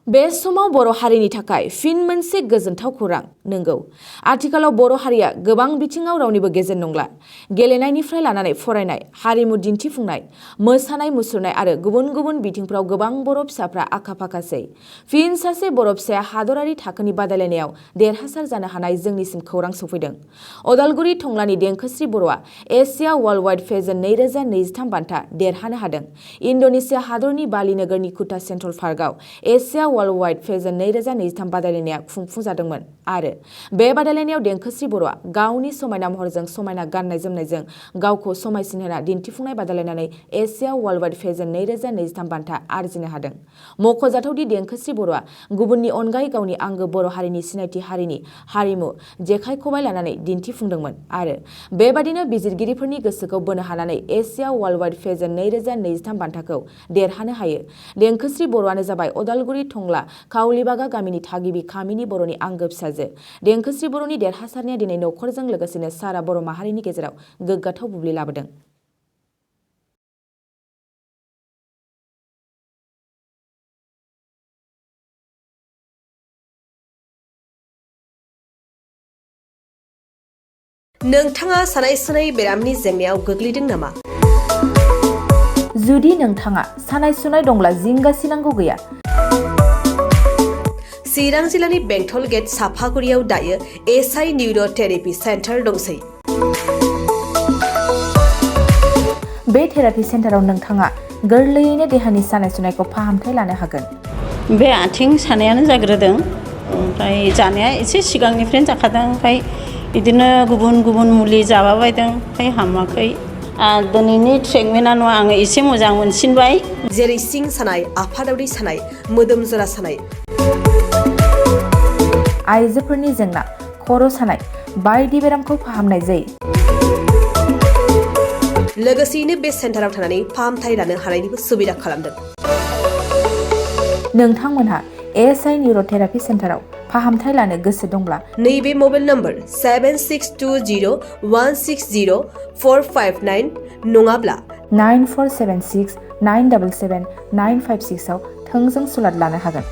बे समाव बर' हारिनि थाखाय फिन मोनसे गोजोनथाव खौरां नंगौ आथिखालाव बर' हारिया गोबां बिथिङाव रावनिबो गेजेर नंला गेलेनायनिफ्राय लानानै फरायनाय हारिमु दिन्थिफुंनाय मोसानाय मुसुरनाय आरो गुबुन गुबुन बिथिंफोराव गोबां बर' फिसाफ्रा आखा-फाखासै फिन सासे बर' फिसाया हादरारि थाखोनि बादायलायनायाव देरहासार जानो हानाय जोंनिसिम खौरां सफैदों अदालगुरि टंलानि देंखोस्रि बर'आ एशिया वर्ल्ड वाइड पेजेन्ट 2023 बान्था देरहानो हादों इन्डोनेसिया हादरनि बालि नोगोरनि कुटा सेन्ट्रेल पार्कआव एशिया वर्ल्ड वाइड पेजेन्ट 2023 बादायलायनाया खुंफुंजादोंमोन आरो बे बादायलायनायाव देंखोस्रि बर'आ गावनि समायना महरजों समायना गाननाय जोमनायजों गावखौ समायसिनहोना दिन्थिफुंनाय बादायलायनानै एशिया वर्ल्ड वाइड पेजेन्ट 2023 बान्था आरजिनो हादों मख'जाथावदि देंखोस्रि बर'आ गुबुननि अनगायै गावनि आंगो बर' हारिनि सिनायथि हारिनि हारिमु जेखाइ खबाइ लानानै दिन्थिफुंदोंमोन आरो बेबादिनो बिजिरगिरिफोरनि गोसोखौ बोनो हानानै एशिया वर्ल्ड वाइड पेजेन्ट 2023 बान्थाखौ देरहानो हायो देंखोस्रि बर'आनो जाबाय अदालगुरि टंला काउलिबागा गामिनि थागिबि कामिनी बर'नि आंगो फिसाजो देंखोस्रि बर'नि देरहासारनाया दिनै नखरजों लोगोसेनो सारा बर' माहारिनि गेजेराव गोग्गाथाव बुब्लि लाबोदों। नोंथाङा सानाय सुनाय बेरामनि जेंनायाव गोग्लैदों नामा? जुदि नोंथाङा सानाय सुनाय दंब्ला जिंगासिनांगौ गैया चिरां जिल्लानि बेंटल गेट साफागुरियाव दायो एसआइ निउर' थेरापि सेन्टार दंसै बे थेरापि सेन्टाराव नोंथाङा गोरलैयैनो देहानि सानाय सुनायखौ फाहामथाय लानो हागोन बे आथिं सानायानो जाग्रोदों ओमफ्राय जानाया एसे सिगांनिफ्रायनो जाखादों ओमफ्राय बिदिनो गुबुन गुबुन मुलि जाबाबायदों ओमफ्राय हामाखै दिनैनि ट्रिटमेन्टआ आङो एसे मोजां मोनसिनबाय जेरै सिं सानाय आफादावरि सानाय मोदोम जरा सानाय आइजोफोरनि जेंना खर' सानाय बायदि बेरामखौ फाहामनाय जायो लोगोसेयैनो बे सेन्टाराव थानानै फाहामथाय लानो हानायनिबो सुबिदा खालामदों नोंथांमोनहा एएसआइ निउर' थेरापि सेन्टाराव फाहामथाय लानो गोसो दंब्ला नैबे मबाइल नम्बर 7620160459 नङाब्ला 9476977956 आव थोंजों सुलाद लानो हागोन।